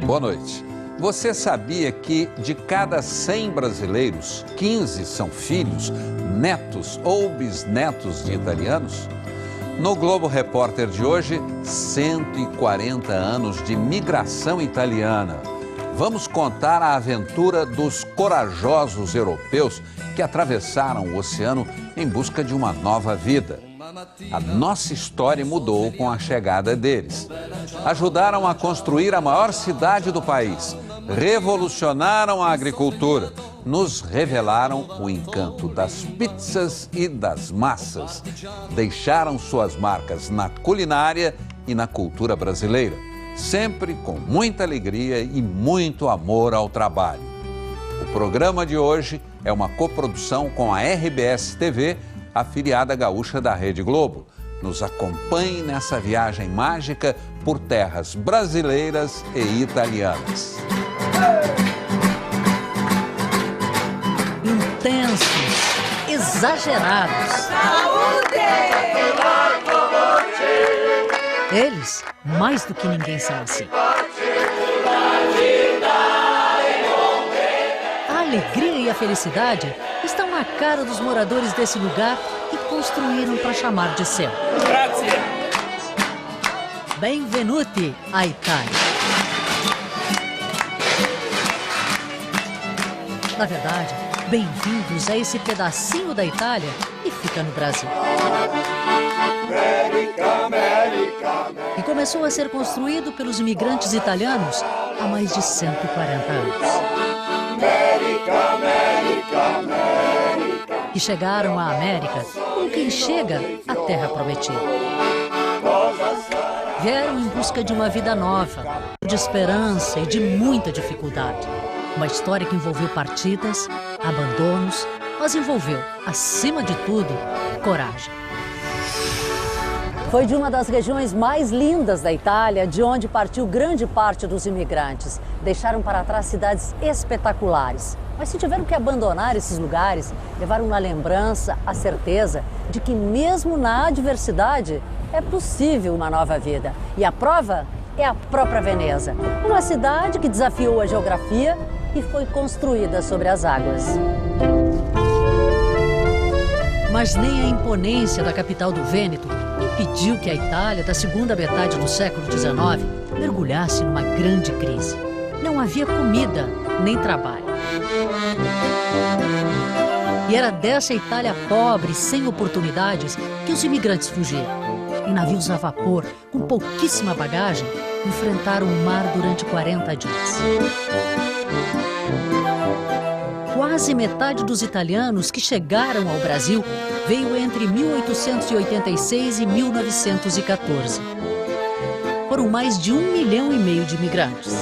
Boa noite. Você sabia que de cada 100 brasileiros, 15 são filhos, netos ou bisnetos de italianos? No Globo Repórter de hoje, 140 anos de migração italiana. Vamos contar a aventura dos corajosos europeus que atravessaram o oceano em busca de uma nova vida. A nossa história mudou com a chegada deles. Ajudaram a construir a maior cidade do país, revolucionaram a agricultura, nos revelaram o encanto das pizzas e das massas, deixaram suas marcas na culinária e na cultura brasileira, sempre com muita alegria e muito amor ao trabalho. O programa de hoje é uma coprodução com a RBS TV, afiliada gaúcha da Rede Globo. Nos acompanhe nessa viagem mágica por terras brasileiras e italianas. Intensos, exagerados. Saúde! Eles, mais do que ninguém, são assim. A alegria e a felicidade estão na cara dos moradores desse lugar que construíram para chamar de seu. Benvenuti à Itália. Na verdade, bem-vindos a esse pedacinho da Itália que fica no Brasil. E começou a ser construído pelos imigrantes italianos há mais de 140 anos. Que chegaram à América como quem chega à Terra Prometida. Vieram em busca de uma vida nova, de esperança e de muita dificuldade. Uma história que envolveu partidas, abandonos, mas envolveu, acima de tudo, coragem. Foi de uma das regiões mais lindas da Itália, de onde partiu grande parte dos imigrantes. Deixaram para trás cidades espetaculares. Mas se tiveram que abandonar esses lugares, levaram na lembrança a certeza de que mesmo na adversidade é possível uma nova vida. E a prova é a própria Veneza, uma cidade que desafiou a geografia e foi construída sobre as águas. Mas nem a imponência da capital do Vêneto impediu que a Itália, da segunda metade do século XIX, mergulhasse numa grande crise. Não havia comida nem trabalho. E era dessa Itália pobre, sem oportunidades, que os imigrantes fugiram. Em navios a vapor, com pouquíssima bagagem, enfrentaram o mar durante 40 dias. Quase metade dos italianos que chegaram ao Brasil veio entre 1886 e 1914. Foram mais de 1,5 milhão de imigrantes.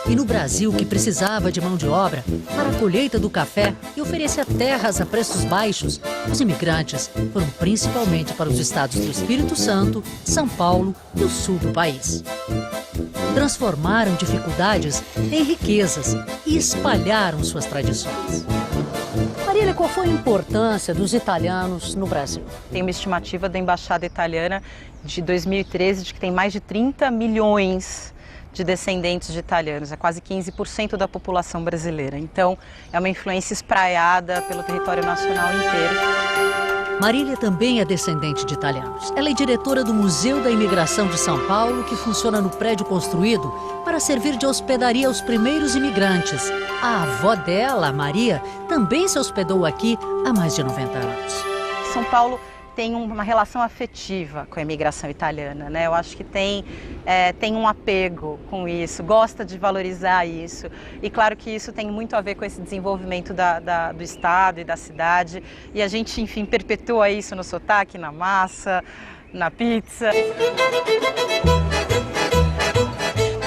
E no Brasil, que precisava de mão de obra para a colheita do café e oferecia terras a preços baixos, os imigrantes foram principalmente para os estados do Espírito Santo, São Paulo e o sul do país. Transformaram dificuldades em riquezas e espalharam suas tradições. Marília, qual foi a importância dos italianos no Brasil? Tem uma estimativa da Embaixada Italiana de 2013 de que tem mais de 30 milhões de descendentes de italianos, é quase 15% da população brasileira. Então, é uma influência espraiada pelo território nacional inteiro. Marília também é descendente de italianos. Ela é diretora do Museu da Imigração de São Paulo, que funciona no prédio construído para servir de hospedaria aos primeiros imigrantes. A avó dela, Maria, também se hospedou aqui há mais de 90 anos. São Paulo tem uma relação afetiva com a imigração italiana, né? Eu acho que tem um apego com isso, gosta de valorizar isso. E claro que isso tem muito a ver com esse desenvolvimento do estado e da cidade. E a gente, enfim, perpetua isso no sotaque, na massa, na pizza.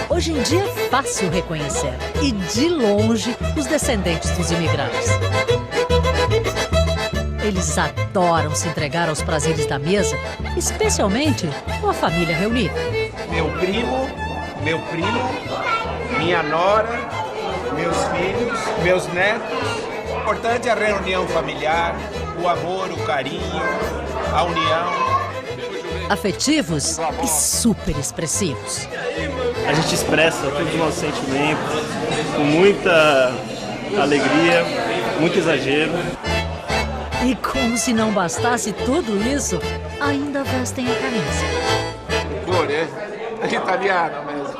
Hoje em dia é fácil reconhecer, e de longe, os descendentes dos imigrantes. Eles adoram se entregar aos prazeres da mesa, especialmente com a família reunida. Meu primo, minha nora, meus filhos, meus netos. O importante é a reunião familiar, o amor, o carinho, a união. Afetivos e super expressivos. A gente expressa todos os nossos sentimentos com muita alegria, muito exagero. E como se não bastasse tudo isso, ainda vestem a camisa. Cor, é italiano mesmo.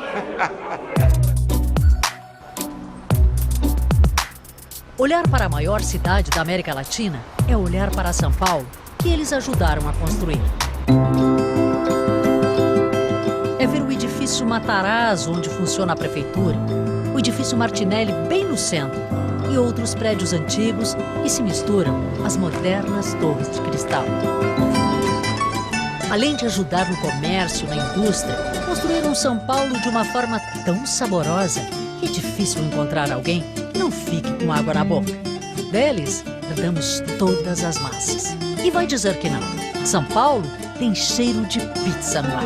Olhar para a maior cidade da América Latina é olhar para São Paulo, que eles ajudaram a construir. É ver o edifício Matarazzo, onde funciona a prefeitura, o edifício Martinelli bem no centro e outros prédios antigos que se misturam às modernas torres de cristal. Além de ajudar no comércio, na indústria, construíram São Paulo de uma forma tão saborosa que é difícil encontrar alguém que não fique com água na boca. Deles, herdamos todas as massas. E vai dizer que não. São Paulo tem cheiro de pizza no ar.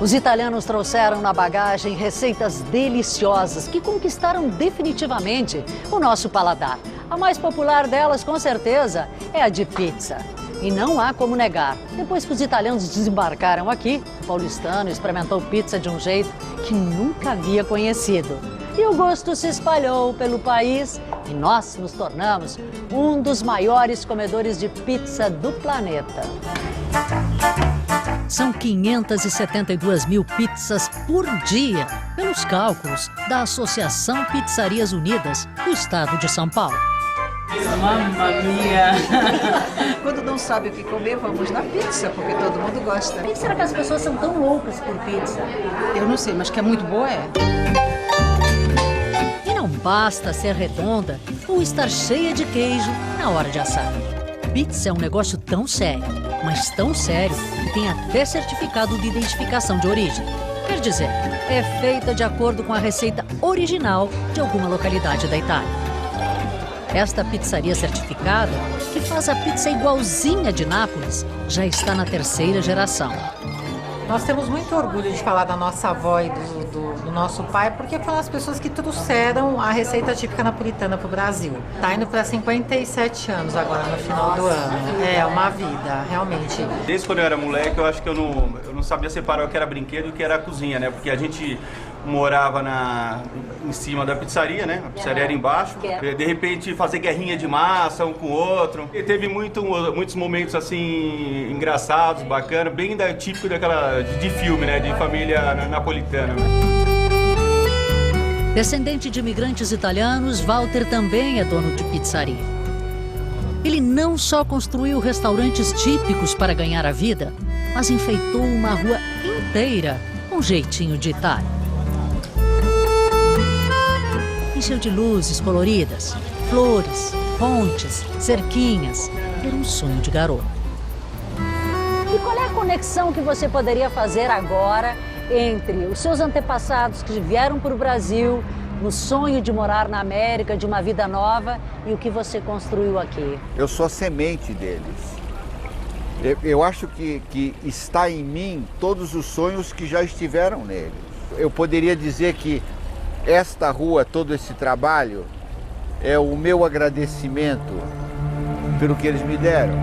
Os italianos trouxeram na bagagem receitas deliciosas que conquistaram definitivamente o nosso paladar. A mais popular delas, com certeza, é a de pizza. E não há como negar. Depois que os italianos desembarcaram aqui, o paulistano experimentou pizza de um jeito que nunca havia conhecido. E o gosto se espalhou pelo país e nós nos tornamos um dos maiores comedores de pizza do planeta. São 572 mil pizzas por dia, pelos cálculos da Associação Pizzarias Unidas do Estado de São Paulo. Mamma mia! Quando não sabe o que comer, vamos na pizza, porque todo mundo gosta. Por que será que as pessoas são tão loucas por pizza? Eu não sei, mas que é muito boa, é. E não basta ser redonda ou estar cheia de queijo na hora de assar. Pizza é um negócio tão sério, mas tão sério que tem até certificado de identificação de origem. Quer dizer, é feita de acordo com a receita original de alguma localidade da Itália. Esta pizzaria certificada, que faz a pizza igualzinha de Nápoles, já está na 3ª geração. Nós temos muito orgulho de falar da nossa avó e do nosso pai, porque foram as pessoas que trouxeram a receita típica napolitana para o Brasil. Está indo para 57 anos agora, no final do ano. É uma vida, realmente. Desde quando eu era moleque, eu acho que eu não sabia separar o que era brinquedo e o que era a cozinha, né? Porque a gente morava em cima da pizzaria, né? A pizzaria era embaixo. De repente, fazer guerrinha de massa um com o outro. E teve muitos momentos, assim, engraçados, bacanas, bem típico de filme, né? De família napolitana. Descendente de imigrantes italianos, Walter também é dono de pizzaria. Ele não só construiu restaurantes típicos para ganhar a vida, mas enfeitou uma rua inteira com jeitinho de Itália. Encheu de luzes coloridas, flores, pontes, cerquinhas. Era um sonho de garoto. E qual é a conexão que você poderia fazer agora entre os seus antepassados que vieram para o Brasil, no sonho de morar na América, de uma vida nova, e o que você construiu aqui? Eu sou a semente deles. Eu acho que está em mim todos os sonhos que já estiveram neles. Eu poderia dizer que esta rua, todo esse trabalho, é o meu agradecimento pelo que eles me deram.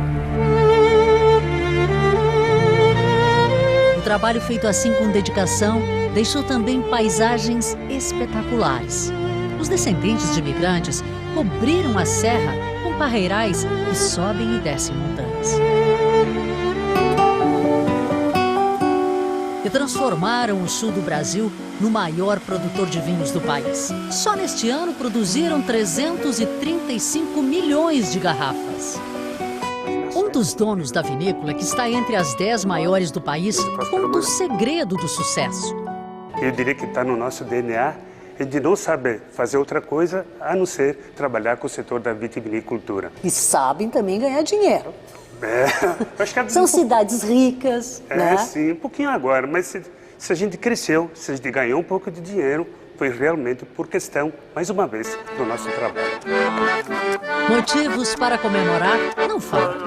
O trabalho feito assim com dedicação deixou também paisagens espetaculares. Os descendentes de imigrantes cobriram a serra com parreirais que sobem e descem montanhas. E transformaram o sul do Brasil no maior produtor de vinhos do país. Só neste ano produziram 335 milhões de garrafas. Um dos donos da vinícola, que está entre as 10 maiores do país, conta o segredo do sucesso. Eu diria que está no nosso DNA e de não saber fazer outra coisa a não ser trabalhar com o setor da vitivinicultura. E sabem também ganhar dinheiro. Acho que São cidades ricas, né? Sim, um pouquinho agora, mas se a gente cresceu, se a gente ganhou um pouco de dinheiro, foi realmente por questão, mais uma vez, do nosso trabalho. Motivos para comemorar não faltam.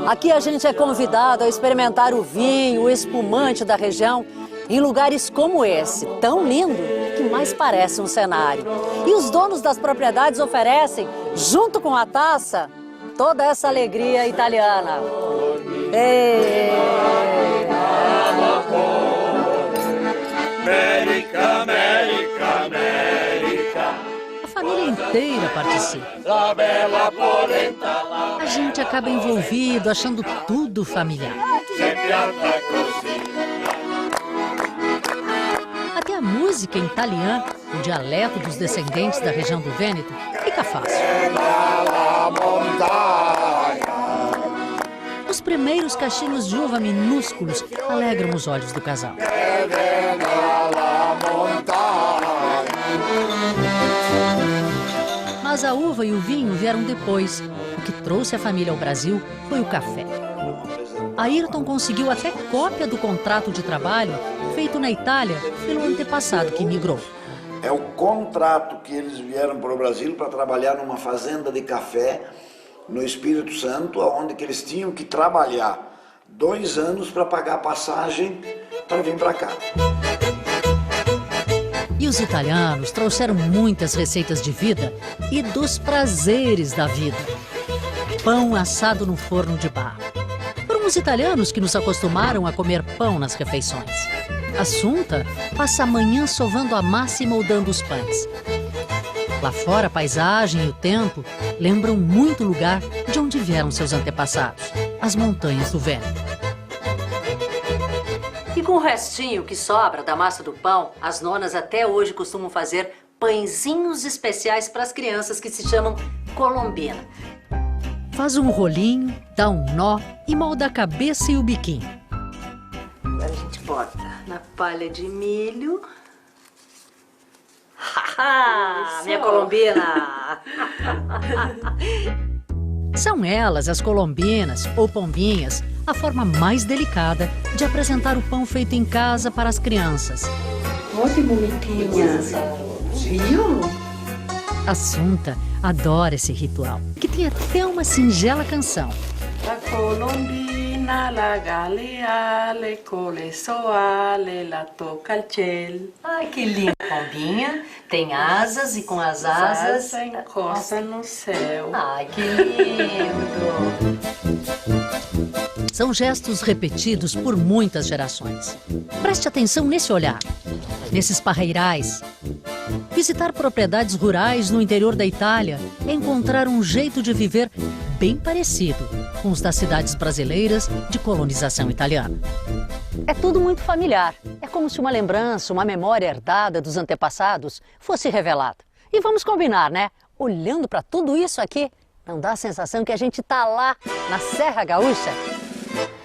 Aqui a gente é convidado a experimentar o vinho, o espumante da região, em lugares como esse, tão lindo, que mais parece um cenário. E os donos das propriedades oferecem, junto com a taça, toda essa alegria italiana. Ei! América, América, América. A família inteira participa. La bella polenta, A gente acaba envolvido, achando tudo familiar. se pianta così. Até a música em italiano, o dialeto dos descendentes da região do Vêneto, fica fácil. Os primeiros cachinhos de uva minúsculos alegram os olhos do casal. Mas a uva e o vinho vieram depois. O que trouxe a família ao Brasil foi o café. Ayrton conseguiu até cópia do contrato de trabalho feito na Itália pelo antepassado que imigrou. É o contrato que eles vieram para o Brasil para trabalhar numa fazenda de café no Espírito Santo, onde que eles tinham que trabalhar 2 anos para pagar a passagem para vir para cá. E os italianos trouxeram muitas receitas de vida e dos prazeres da vida. Pão assado no forno de barro. Foram os italianos que nos acostumaram a comer pão nas refeições. Assunta passa a manhã sovando a massa e moldando os pães. Lá fora, a paisagem e o tempo lembram muito o lugar de onde vieram seus antepassados, as montanhas do Vêneto. E com o restinho que sobra da massa do pão, as nonas até hoje costumam fazer pãezinhos especiais para as crianças que se chamam colombina. Faz um rolinho, dá um nó e molda a cabeça e o biquinho. Agora a gente bota na palha de milho. Minha colombina! São elas, as colombinas ou pombinhas, a forma mais delicada de apresentar o pão feito em casa para as crianças. Olha que bonitinha. Viu? Assunta adora esse ritual, que tem até uma singela canção. La colombina, la galeale, cole soale, la toca al cielo. Ai, que lindo! Pombinha tem asas e com as asas... Asa encosta no céu. Ai, que lindo! São gestos repetidos por muitas gerações. Preste atenção nesse olhar, nesses parreirais. Visitar propriedades rurais no interior da Itália é encontrar um jeito de viver bem parecido com os das cidades brasileiras de colonização italiana. É tudo muito familiar. É como se uma lembrança, uma memória herdada dos antepassados fosse revelada. E vamos combinar, né? Olhando para tudo isso aqui, não dá a sensação que a gente está lá na Serra Gaúcha?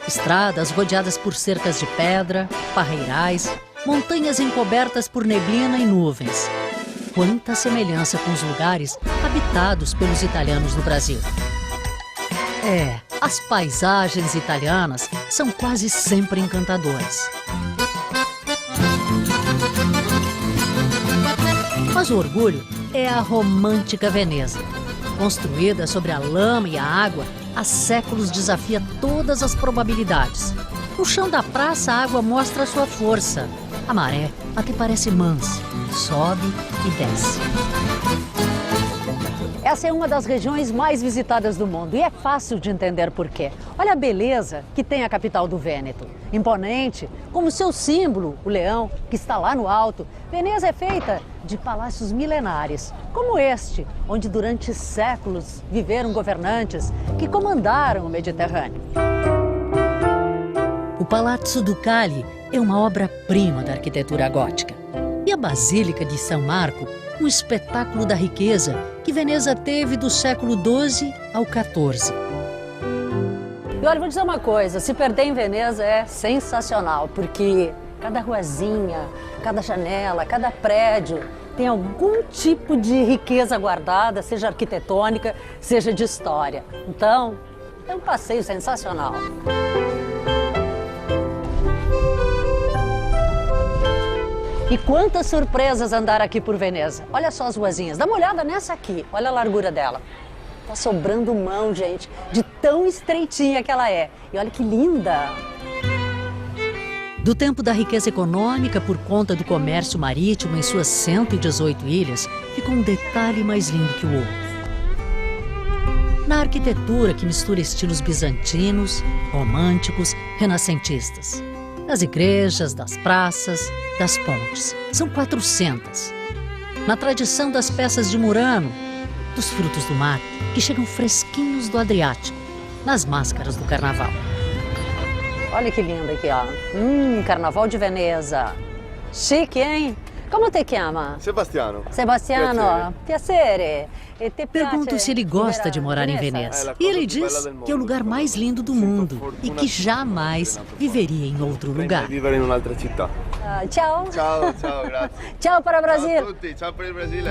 Estradas rodeadas por cercas de pedra, parreirais, montanhas encobertas por neblina e nuvens. Quanta semelhança com os lugares habitados pelos italianos no Brasil. As paisagens italianas são quase sempre encantadoras. Mas o orgulho é a romântica Veneza. Construída sobre a lama e a água, há séculos desafia todas as probabilidades. No chão da praça, a água mostra sua força. A maré até parece mansa, sobe e desce. Essa é uma das regiões mais visitadas do mundo e é fácil de entender por quê. Olha a beleza que tem a capital do Vêneto. Imponente, como seu símbolo, o leão, que está lá no alto. Veneza é feita de palácios milenares, como este, onde durante séculos viveram governantes que comandaram o Mediterrâneo. O Palazzo Ducali é uma obra-prima da arquitetura gótica. E a Basílica de São Marco, um espetáculo da riqueza que Veneza teve do século XII ao XIV. E olha, vou dizer uma coisa, se perder em Veneza é sensacional, porque cada ruazinha, cada janela, cada prédio tem algum tipo de riqueza guardada, seja arquitetônica, seja de história. Então, é um passeio sensacional. E quantas surpresas andar aqui por Veneza. Olha só as ruazinhas, dá uma olhada nessa aqui, olha a largura dela. Tá sobrando mão, gente, de tão estreitinha que ela é. E olha que linda! Do tempo da riqueza econômica por conta do comércio marítimo em suas 118 ilhas, ficou um detalhe mais lindo que o outro. Na arquitetura que mistura estilos bizantinos, românticos, renascentistas. Das igrejas, das praças, das pontes. São 400. Na tradição das peças de Murano, dos frutos do mar, que chegam fresquinhos do Adriático, nas máscaras do carnaval. Olha que lindo aqui, ó. Carnaval de Veneza. Chique, hein? Como te chama? Sebastiano. Sebastiano, piacere. Pergunto se ele gosta de morar em Veneza. E ele diz que é o lugar mais lindo do mundo e que jamais viveria em outro lugar. Vivere in un'altra città. Tchau. Ciao, ciao, grazie. Tchau para o Brasil. Ciao a tutti, ciao per il Brasile.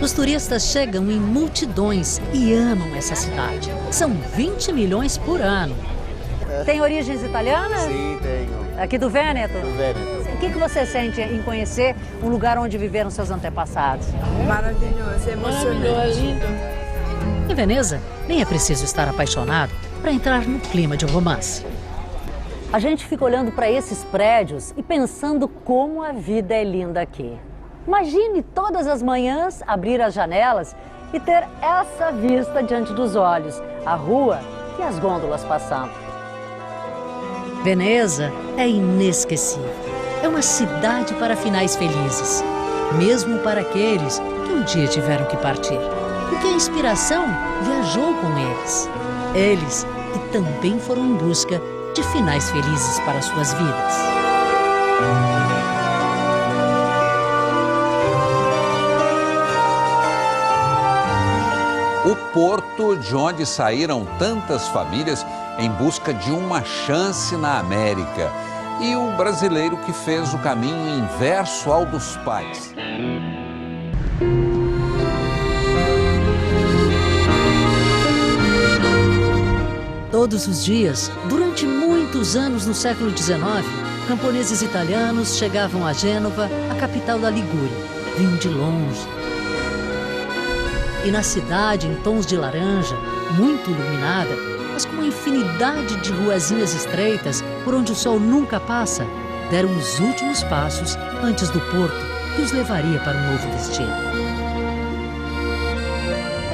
Os turistas chegam em multidões e amam essa cidade. São 20 milhões por ano. Tem origens italianas? Sim, tenho. Aqui do Vêneto? Do Vêneto. O que você sente em conhecer um lugar onde viveram seus antepassados? Maravilhoso, emocionante. Em Veneza, nem é preciso estar apaixonado para entrar no clima de romance. A gente fica olhando para esses prédios e pensando como a vida é linda aqui. Imagine todas as manhãs abrir as janelas e ter essa vista diante dos olhos, a rua e as gôndolas passando. Veneza é inesquecível. É uma cidade para finais felizes, mesmo para aqueles que um dia tiveram que partir. Porque a inspiração viajou com eles. Eles que também foram em busca de finais felizes para suas vidas. O porto de onde saíram tantas famílias em busca de uma chance na América. E o brasileiro que fez o caminho inverso ao dos pais. Todos os dias, durante muitos anos no século XIX, camponeses italianos chegavam a Gênova, a capital da Ligúria. Vinham de longe. E na cidade, em tons de laranja, muito iluminada, mas com uma infinidade de ruazinhas estreitas por onde o sol nunca passa, deram os últimos passos antes do porto que os levaria para um novo destino.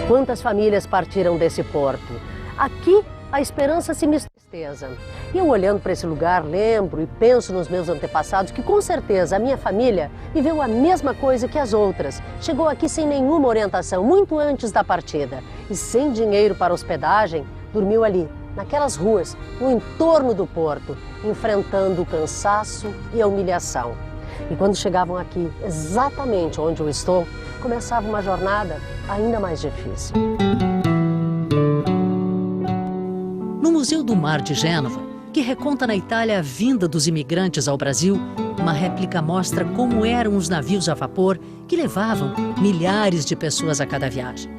Quantas famílias partiram desse porto? Aqui, a esperança se mistura com tristeza. E eu olhando para esse lugar, lembro e penso nos meus antepassados que com certeza a minha família viveu a mesma coisa que as outras. Chegou aqui sem nenhuma orientação, muito antes da partida. E sem dinheiro para hospedagem, dormiu ali, naquelas ruas, no entorno do porto, enfrentando o cansaço e a humilhação. E quando chegavam aqui, exatamente onde eu estou, começava uma jornada ainda mais difícil. No Museu do Mar de Gênova, que reconta na Itália a vinda dos imigrantes ao Brasil, uma réplica mostra como eram os navios a vapor que levavam milhares de pessoas a cada viagem.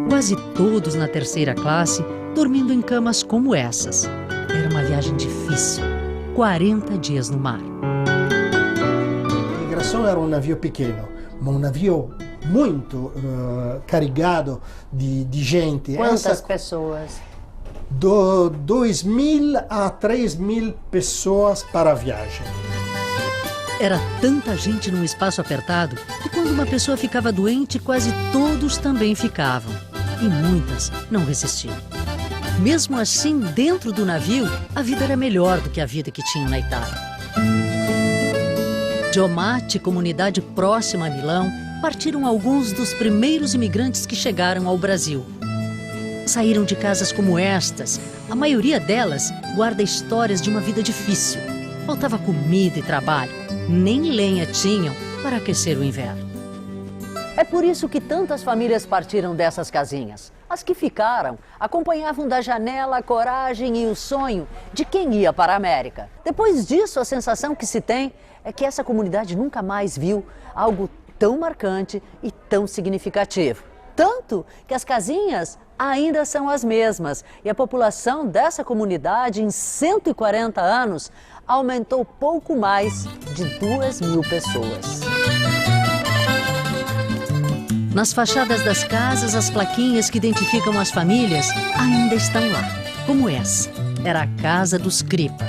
Quase todos na terceira classe, dormindo em camas como essas. Era uma viagem difícil, 40 dias no mar. A migração era um navio pequeno, mas um navio muito carregado de gente. Quantas pessoas? 2.000 a 3.000 pessoas para a viagem. Era tanta gente num espaço apertado que quando uma pessoa ficava doente, quase todos também ficavam. E muitas não resistiam. Mesmo assim, dentro do navio, a vida era melhor do que a vida que tinham na Itália. De Omate, comunidade próxima a Milão, partiram alguns dos primeiros imigrantes que chegaram ao Brasil. Saíram de casas como estas. A maioria delas guarda histórias de uma vida difícil. Faltava comida e trabalho. Nem lenha tinham para aquecer o inverno. É por isso que tantas famílias partiram dessas casinhas. As que ficaram acompanhavam da janela a coragem e o sonho de quem ia para a América. Depois disso, a sensação que se tem é que essa comunidade nunca mais viu algo tão marcante e tão significativo. Tanto que as casinhas ainda são as mesmas e a população dessa comunidade em 140 anos aumentou pouco mais de 2.000 pessoas. Nas fachadas das casas, as plaquinhas que identificam as famílias ainda estão lá, como essa. Era a casa dos Cripa.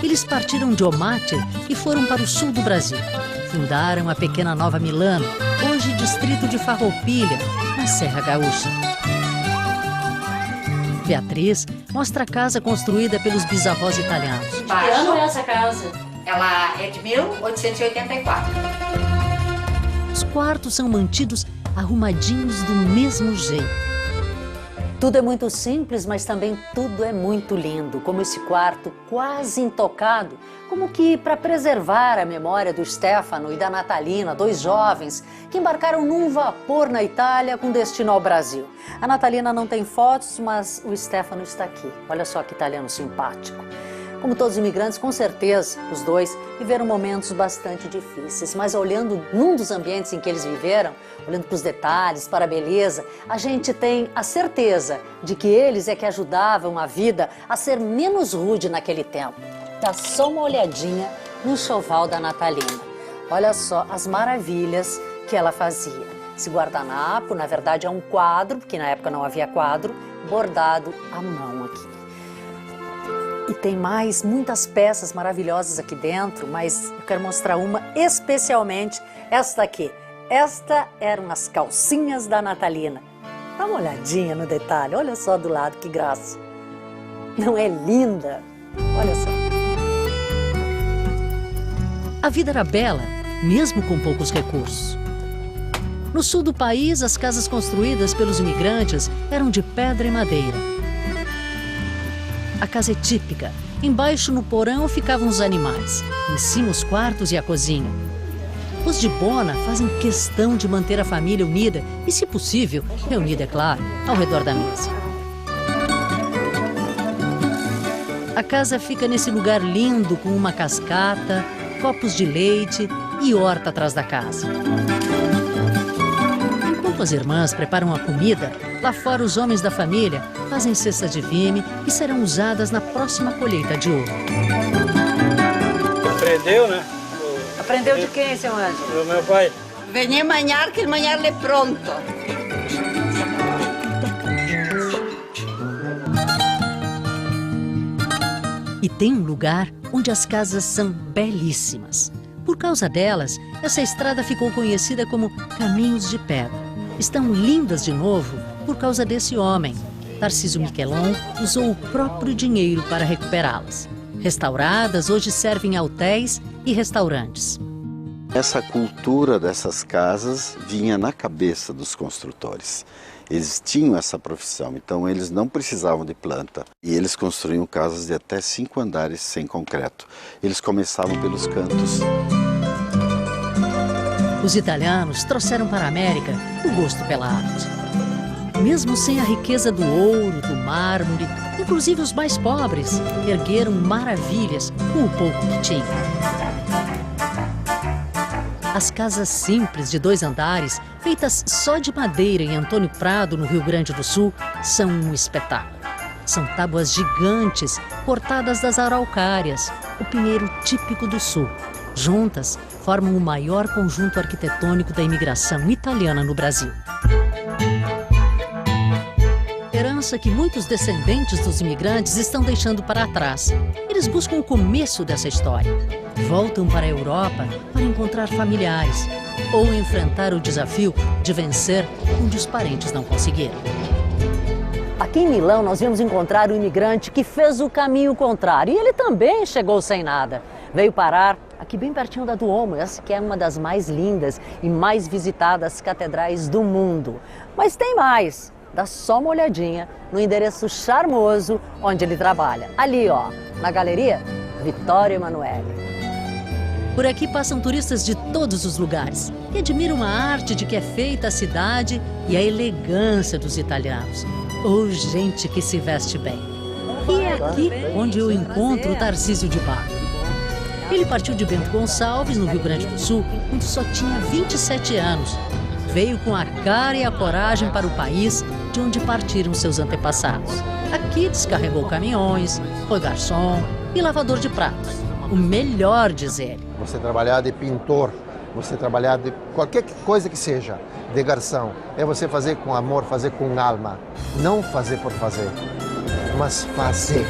Eles partiram de Omate e foram para o sul do Brasil. Fundaram a pequena Nova Milano, hoje distrito de Farroupilha, na Serra Gaúcha. Beatriz mostra a casa construída pelos bisavós italianos. Que ano é essa casa? Ela é de 1884. Os quartos são mantidos arrumadinhos do mesmo jeito. Tudo é muito simples, mas também tudo é muito lindo, como esse quarto quase intocado, como que para preservar a memória do Stefano e da Natalina, dois jovens que embarcaram num vapor na Itália com destino ao Brasil. A Natalina não tem fotos, mas o Stefano está aqui. Olha só que italiano simpático. Como todos os imigrantes, com certeza, os dois viveram momentos bastante difíceis, mas olhando num dos ambientes em que eles viveram, olhando para os detalhes, para a beleza, a gente tem a certeza de que eles é que ajudavam a vida a ser menos rude naquele tempo. Dá só uma olhadinha no enxoval da Natalina. Olha só as maravilhas que ela fazia. Esse guardanapo, na verdade, é um quadro, porque na época não havia quadro, bordado à mão aqui. E tem mais muitas peças maravilhosas aqui dentro, mas eu quero mostrar uma especialmente, esta aqui. Esta eram as calcinhas da Natalina. Dá uma olhadinha no detalhe, olha só do lado, que graça. Não é linda? Olha só. A vida era bela, mesmo com poucos recursos. No sul do país, as casas construídas pelos imigrantes eram de pedra e madeira. A casa é típica. Embaixo, no porão, ficavam os animais. Em cima, os quartos e a cozinha. Os de Bona fazem questão de manter a família unida e, se possível, reunida, é claro, ao redor da mesa. A casa fica nesse lugar lindo, com uma cascata, copos de leite e horta atrás da casa. Enquanto as irmãs preparam a comida, lá fora os homens da família fazem cestas de vime que serão usadas na próxima colheita de ouro. Aprendeu, né? Aprendeu de quem, seu anjo? Do meu pai. Venha amanhã, que amanhã é pronto. E tem um lugar onde as casas são belíssimas. Por causa delas, essa estrada ficou conhecida como Caminhos de Pedra. Estão lindas de novo por causa desse homem. Tarcísio Miquelon usou o próprio dinheiro para recuperá-las. Restauradas, hoje servem a hotéis e restaurantes. Essa cultura dessas casas vinha na cabeça dos construtores. Eles tinham essa profissão, então eles não precisavam de planta. E eles construíam casas de até 5 andares sem concreto. Eles começavam pelos cantos. Os italianos trouxeram para a América o gosto pela arte. Mesmo sem a riqueza do ouro, do mármore, inclusive os mais pobres ergueram maravilhas com o pouco que tinham. As casas simples de 2 andares, feitas só de madeira em Antônio Prado, no Rio Grande do Sul, são um espetáculo. São tábuas gigantes, cortadas das araucárias, o pinheiro típico do Sul. Juntas, formam o maior conjunto arquitetônico da imigração italiana no Brasil. Herança que muitos descendentes dos imigrantes estão deixando para trás. Eles buscam o começo dessa história. Voltam para a Europa para encontrar familiares ou enfrentar o desafio de vencer onde os parentes não conseguiram. Aqui em Milão, nós vimos encontrar um imigrante que fez o caminho contrário. E ele também chegou sem nada. Veio parar aqui bem pertinho da Duomo, essa que é uma das mais lindas e mais visitadas catedrais do mundo. Mas tem mais. Dá só uma olhadinha no endereço charmoso onde ele trabalha. Ali, ó, na galeria Vittorio Emanuele. Por aqui passam turistas de todos os lugares que admiram a arte de que é feita a cidade e a elegância dos italianos. Ou gente que se veste bem. E é aqui onde eu encontro o Tarcísio de Barro. Ele partiu de Bento Gonçalves, no Rio Grande do Sul, quando só tinha 27 anos. Veio com a cara e a coragem para o país de onde partiram seus antepassados. Aqui descarregou caminhões, foi garçom e lavador de pratos. O melhor, diz ele. Você trabalhar de pintor, você trabalhar de qualquer coisa que seja, de garçom, é você fazer com amor, fazer com alma. Não fazer por fazer, mas fazer.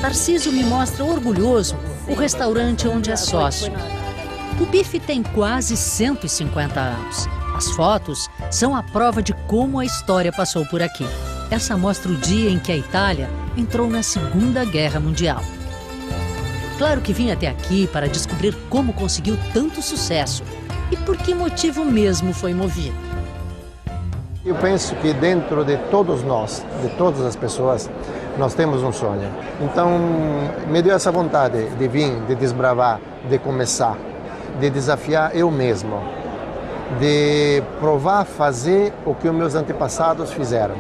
Tarcísio me mostra orgulhoso o restaurante onde é sócio. O bife tem quase 150 anos. As fotos são a prova de como a história passou por aqui. Essa mostra o dia em que a Itália entrou na Segunda Guerra Mundial. Claro que vim até aqui para descobrir como conseguiu tanto sucesso e por que motivo mesmo foi movido. Eu penso que dentro de todos nós, de todas as pessoas, nós temos um sonho. Então, me deu essa vontade de vir, de desbravar, de começar, de desafiar eu mesmo, de provar fazer o que os meus antepassados fizeram.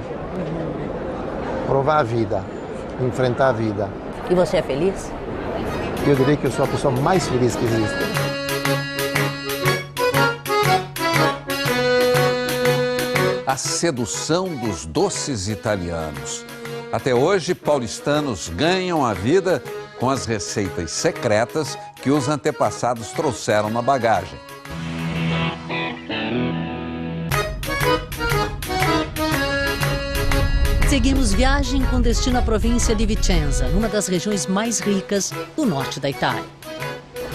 Provar a vida, enfrentar a vida. E você é feliz? Eu diria que eu sou a pessoa mais feliz que existe. A sedução dos doces italianos. Até hoje, paulistanos ganham a vida com as receitas secretas que os antepassados trouxeram na bagagem. Seguimos viagem com destino à província de Vicenza, numa das regiões mais ricas do norte da Itália.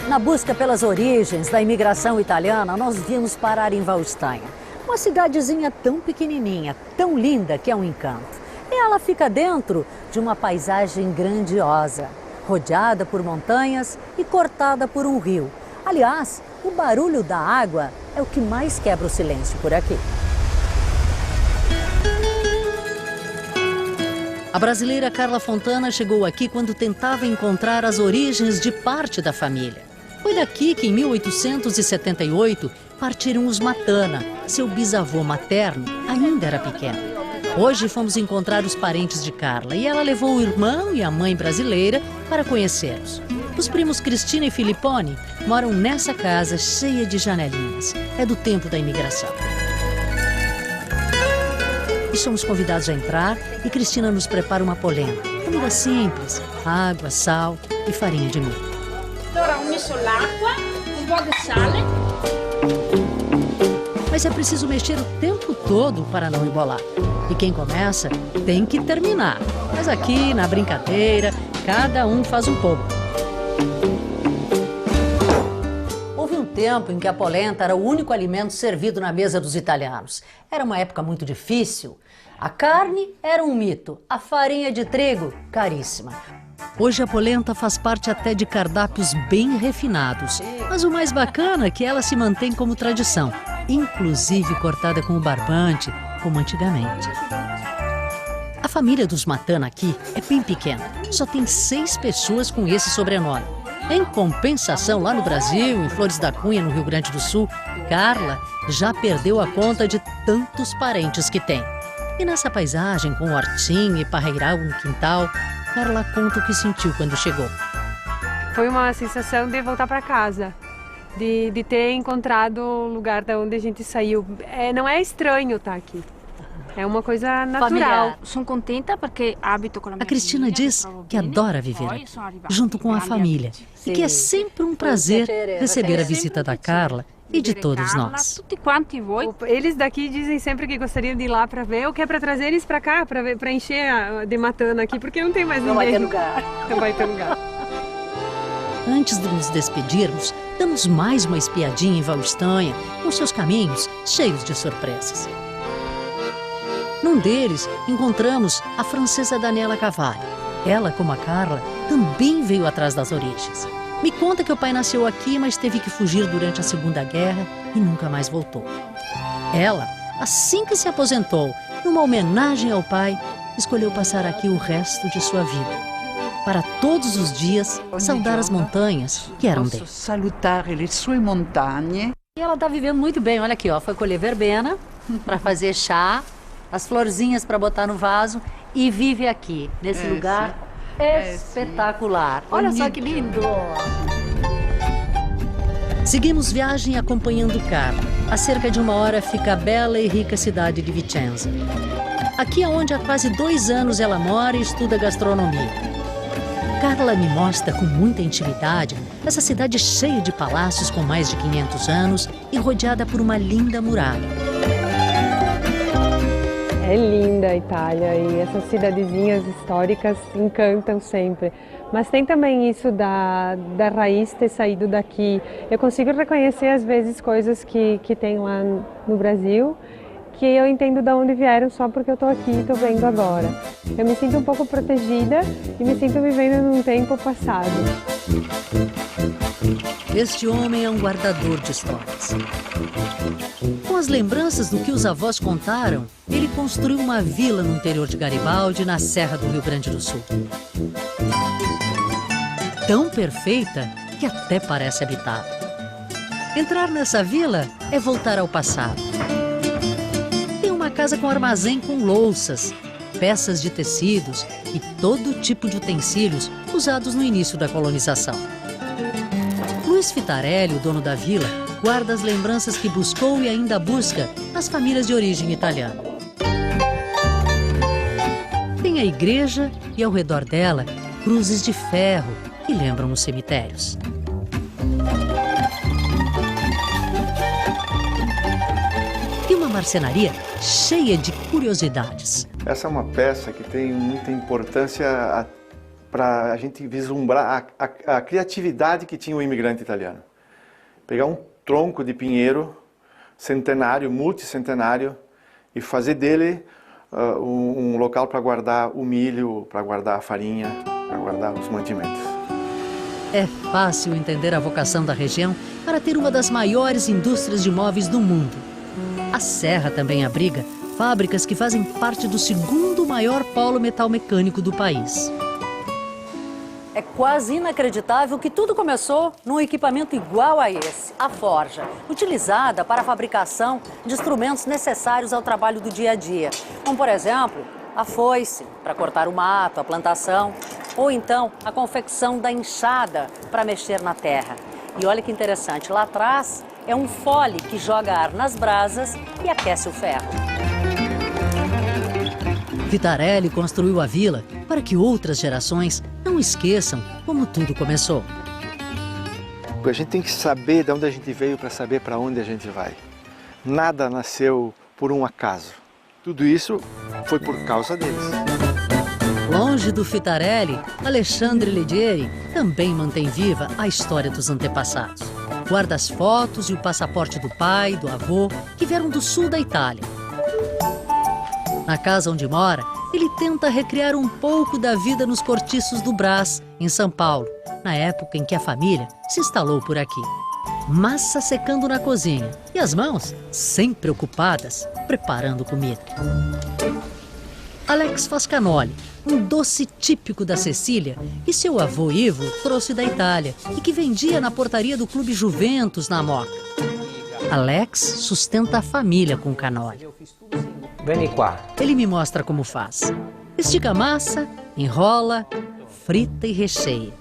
Na busca pelas origens da imigração italiana, nós viemos parar em Valstanha. Uma cidadezinha tão pequenininha, tão linda que é um encanto. E ela fica dentro de uma paisagem grandiosa, rodeada por montanhas e cortada por um rio. Aliás, o barulho da água é o que mais quebra o silêncio por aqui. A brasileira Carla Fontana chegou aqui quando tentava encontrar as origens de parte da família. Foi daqui que, em 1878, partiram os Matana. Seu bisavô materno ainda era pequeno. Hoje fomos encontrar os parentes de Carla e ela levou o irmão e a mãe brasileira para conhecê-los. Os primos Cristina e Filippone moram nessa casa cheia de janelinhas. É do tempo da imigração. E somos convidados a entrar e Cristina nos prepara uma polenta. Comida simples, água, sal e farinha de milho. Agora ho messo l'acqua, un po' di sale. Mas é preciso mexer o tempo todo para não embolar. E quem começa tem que terminar. Mas aqui, na brincadeira, cada um faz um pouco. Houve um tempo em que a polenta era o único alimento servido na mesa dos italianos. Era uma época muito difícil. A carne era um mito, a farinha de trigo, caríssima. Hoje a polenta faz parte até de cardápios bem refinados. Mas o mais bacana é que ela se mantém como tradição, inclusive cortada com o barbante, como antigamente. A família dos Matana aqui é bem pequena, só tem 6 pessoas com esse sobrenome. Em compensação, lá no Brasil, em Flores da Cunha, no Rio Grande do Sul, Carla já perdeu a conta de tantos parentes que tem. E nessa paisagem, com hortinho e parreiral no quintal, Carla conta o que sentiu quando chegou. Foi uma sensação de voltar para casa, de ter encontrado o lugar de onde a gente saiu. Não é estranho estar aqui, é uma coisa natural. Sou contenta porque habito com a minha A Cristina diz que adora viver aqui, junto com a família, e que é sempre um prazer receber a visita da Carla e de todos nós. Eles daqui dizem sempre que gostariam de ir lá para ver, ou que é para trazer eles para cá, para encher de Matana aqui, porque não tem mais ninguém. Não vai ter lugar. Não vai ter lugar. Antes de nos despedirmos, damos mais uma espiadinha em Valstanha, com seus caminhos cheios de surpresas. Num deles, encontramos a francesa Daniela Cavalli. Ela, como a Carla, também veio atrás das origens. Me conta que o pai nasceu aqui, mas teve que fugir durante a Segunda Guerra e nunca mais voltou. Ela, assim que se aposentou, numa homenagem ao pai, escolheu passar aqui o resto de sua vida. Para todos os dias, saudar as montanhas que eram dele. Salutar as suas montanhas. E ela está vivendo muito bem. Olha aqui, ó, foi colher verbena para fazer chá, as florzinhas para botar no vaso e vive aqui, nesse lugar espetacular. Olha só que lindo! Seguimos viagem acompanhando Carla. A cerca de 1 hora fica a bela e rica cidade de Vicenza. Aqui é onde há quase 2 anos ela mora e estuda gastronomia. Carla me mostra com muita intimidade essa cidade cheia de palácios com mais de 500 anos e rodeada por uma linda muralha. É linda a Itália e essas cidadezinhas históricas encantam sempre. Mas tem também isso da raiz ter saído daqui. Eu consigo reconhecer às vezes coisas que tem lá no Brasil, que eu entendo de onde vieram só porque eu estou aqui e estou vendo agora. Eu me sinto um pouco protegida e me sinto vivendo num tempo passado. Este homem é um guardador de histórias. Com as lembranças do que os avós contaram, ele construiu uma vila no interior de Garibaldi, na Serra do Rio Grande do Sul. Tão perfeita que até parece habitada. Entrar nessa vila é voltar ao passado. Tem uma casa com armazém com louças, peças de tecidos e todo tipo de utensílios usados no início da colonização. Luiz Fitarelli, o dono da vila, guarda as lembranças que buscou e ainda busca nas famílias de origem italiana. Tem a igreja e, ao redor dela, cruzes de ferro que lembram os cemitérios. Tem uma marcenaria cheia de curiosidades. Essa é uma peça que tem muita importância para a gente vislumbrar a criatividade que tinha o imigrante italiano. Pegar um tronco de pinheiro centenário, multicentenário, e fazer dele um local para guardar o milho, para guardar a farinha, para guardar os mantimentos. É fácil entender a vocação da região para ter uma das maiores indústrias de móveis do mundo. A Serra também abriga fábricas que fazem parte do segundo maior polo metal-mecânico do país. É quase inacreditável que tudo começou num equipamento igual a esse, a forja, utilizada para a fabricação de instrumentos necessários ao trabalho do dia a dia, como, por exemplo, a foice para cortar o mato, a plantação, ou então a confecção da enxada para mexer na terra. E olha que interessante, lá atrás é um fole que joga ar nas brasas e aquece o ferro. Fitarelli construiu a vila para que outras gerações não esqueçam como tudo começou. A gente tem que saber de onde a gente veio para saber para onde a gente vai. Nada nasceu por um acaso. Tudo isso foi por causa deles. Longe do Fitarelli, Alexandre Ledieri também mantém viva a história dos antepassados. Guarda as fotos e o passaporte do pai, do avô, que vieram do sul da Itália. Na casa onde mora, ele tenta recriar um pouco da vida nos cortiços do Brás, em São Paulo, na época em que a família se instalou por aqui. Massa secando na cozinha e as mãos sempre ocupadas, preparando comida. Alex faz cannoli, um doce típico da Sicília que seu avô Ivo trouxe da Itália e que vendia na portaria do Clube Juventus, na Moca. Alex sustenta a família com cannoli. Vem cá. Ele me mostra como faz. Estica a massa, enrola, frita e recheia.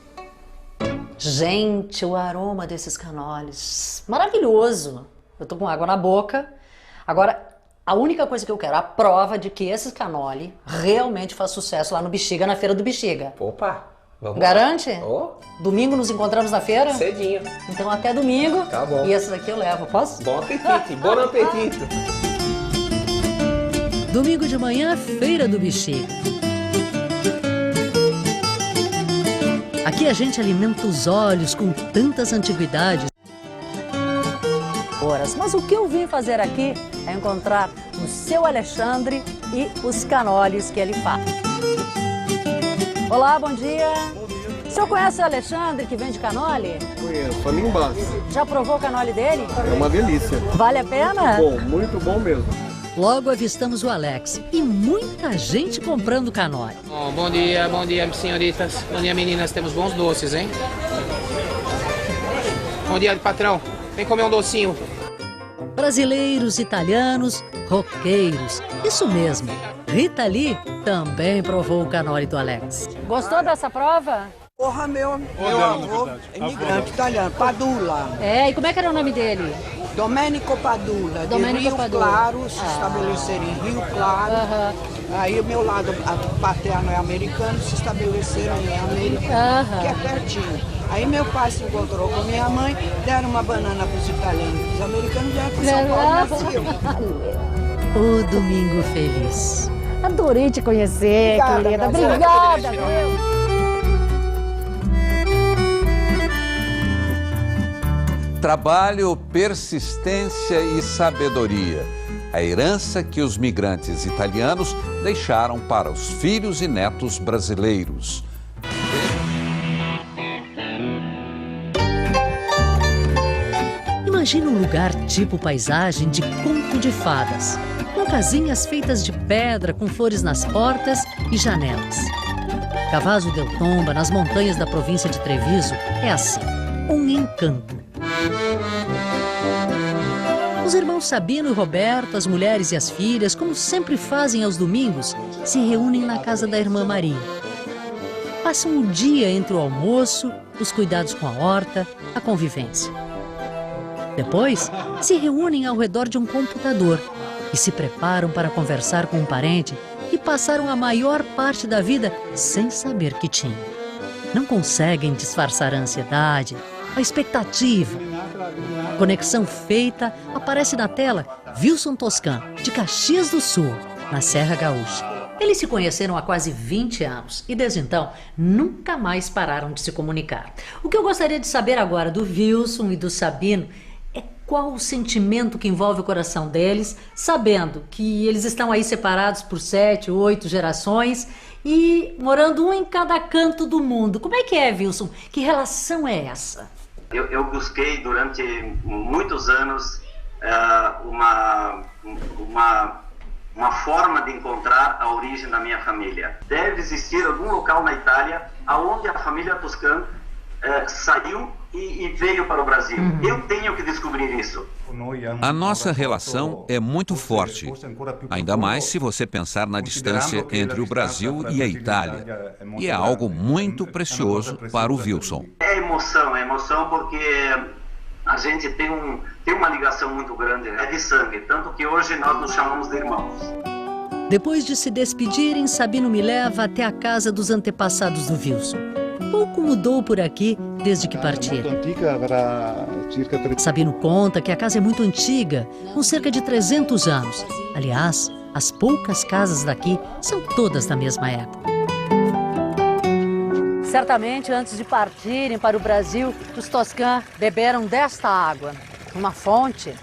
Gente, o aroma desses cannolis, maravilhoso. Eu tô com água na boca. Agora, a única coisa que eu quero, a prova de que esse cannoli realmente faz sucesso lá no Bexiga, na Feira do Bexiga. Opa, vamos. Garante? Oh. Domingo nos encontramos na feira? Cedinho. Então até domingo. Tá bom. E esse daqui eu levo, posso? Bom apetite, bom apetite. Domingo de manhã, Feira do Bexiga. Aqui a gente alimenta os olhos com tantas antiguidades. Mas o que eu vim fazer aqui é encontrar o seu Alexandre e os cannolis que ele faz. Olá, bom dia. Bom dia. O senhor conhece o Alexandre que vende cannoli? Conheço, ali embaixo. Já provou o cannoli dele? É uma delícia. Vale a pena? Muito bom mesmo. Logo avistamos o Alex e muita gente comprando cannoli. Oh, bom dia, senhoritas. Bom dia, meninas. Temos bons doces, hein? Bom dia, patrão. Vem comer um docinho. Brasileiros, italianos, roqueiros. Isso mesmo. Rita Lee também provou o cannoli do Alex. Gostou dessa prova? Porra, meu avô, imigrante italiano, Padula. É, e como é que era o nome dele? Domenico Padula, Domenico de Rio Padula. Claro, se estabeleceram em Rio Claro. Aí o meu lado paterno é americano, se estabeleceram em América, que é pertinho. Aí meu pai se encontrou com minha mãe, deram uma banana para os italianos, os americanos vieram para São Paulo e nasceu. O Domingo Feliz. Adorei te conhecer, querida. Obrigada. Trabalho, persistência e sabedoria. A herança que os migrantes italianos deixaram para os filhos e netos brasileiros. Imagina um lugar tipo paisagem de conto de fadas, com casinhas feitas de pedra com flores nas portas e janelas. Cavazo del Tomba, nas montanhas da província de Treviso, é assim, um encanto. Os irmãos Sabino e Roberto, as mulheres e as filhas, como sempre fazem aos domingos, se reúnem na casa da irmã Maria. Passam o dia entre o almoço, os cuidados com a horta, a convivência. Depois, se reúnem ao redor de um computador e se preparam para conversar com um parente que passaram a maior parte da vida sem saber que tinham. Não conseguem disfarçar a ansiedade, a expectativa. Conexão feita, aparece na tela Wilson Toscan, de Caxias do Sul, na Serra Gaúcha. Eles se conheceram há quase 20 anos e desde então nunca mais pararam de se comunicar. O que eu gostaria de saber agora do Wilson e do Sabino é qual o sentimento que envolve o coração deles, sabendo que eles estão aí separados por 7, 8 gerações e morando um em cada canto do mundo. Como é que é, Wilson? Que relação é essa? Eu busquei durante muitos anos uma forma de encontrar a origem da minha família. Deve existir algum local na Itália onde a família Toscan saiu e veio para o Brasil. Eu tenho que descobrir isso. A nossa relação é muito forte, ainda mais se você pensar na distância entre o Brasil e a Itália. E é algo muito precioso para o Wilson. É emoção porque a gente tem uma ligação muito grande, é de sangue, tanto que hoje nós nos chamamos de irmãos. Depois de se despedirem, Sabino me leva até a casa dos antepassados do Wilson. Pouco mudou por aqui desde que partiram. Sabino conta que a casa é muito antiga, com cerca de 300 anos. Aliás, as poucas casas daqui são todas da mesma época. Certamente, antes de partirem para o Brasil, os Toscan beberam desta água, uma fonte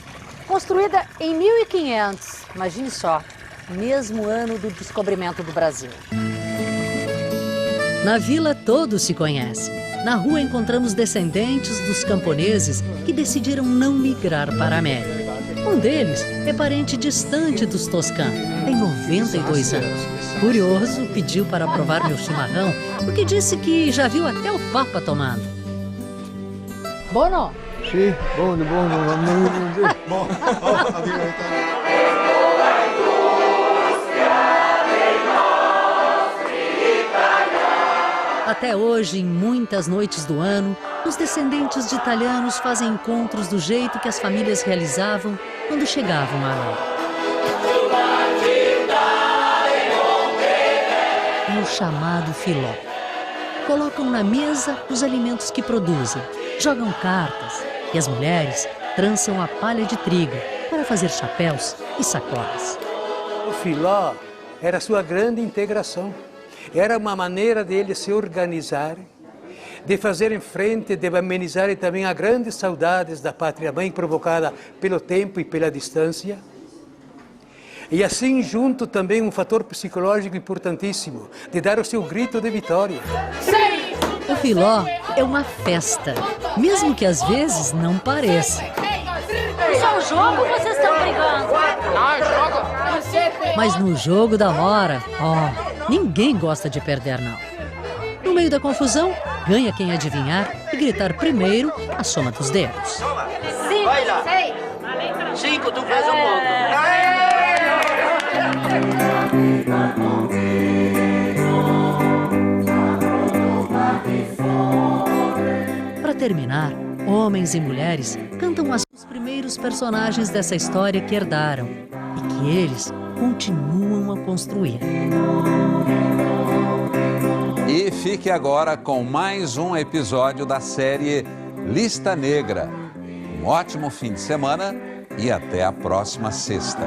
construída em 1500. Imagine só, mesmo ano do descobrimento do Brasil. Na vila todos se conhecem. Na rua encontramos descendentes dos camponeses que decidiram não migrar para a América. Um deles é parente distante dos Toscan, tem 92 anos. Curioso, pediu para provar meu chimarrão, porque disse que já viu até o Papa tomando. Buono? Sì, buono. Bom. Até hoje, em muitas noites do ano, os descendentes de italianos fazem encontros do jeito que as famílias realizavam quando chegavam à América. É o chamado filó. Colocam na mesa os alimentos que produzem, jogam cartas e as mulheres trançam a palha de trigo para fazer chapéus e sacolas. O filó era a sua grande integração. Era uma maneira deles se organizarem, de fazer em frente, de amenizarem também as grandes saudades da pátria-mãe provocada pelo tempo e pela distância. E assim junto também um fator psicológico importantíssimo, de dar o seu grito de vitória. O filó é uma festa, mesmo que às vezes não pareça. Isso é um jogo ou vocês estão brigando? Mas no jogo da hora, ninguém gosta de perder, não. No meio da confusão, ganha quem adivinhar e gritar primeiro a soma dos dedos. 5, 6. 5, tu faz um ponto. Para terminar, homens e mulheres cantam os primeiros personagens dessa história que herdaram e que eles continuam a construir. E fique agora com mais um episódio da série Lista Negra. Um ótimo fim de semana e até a próxima sexta.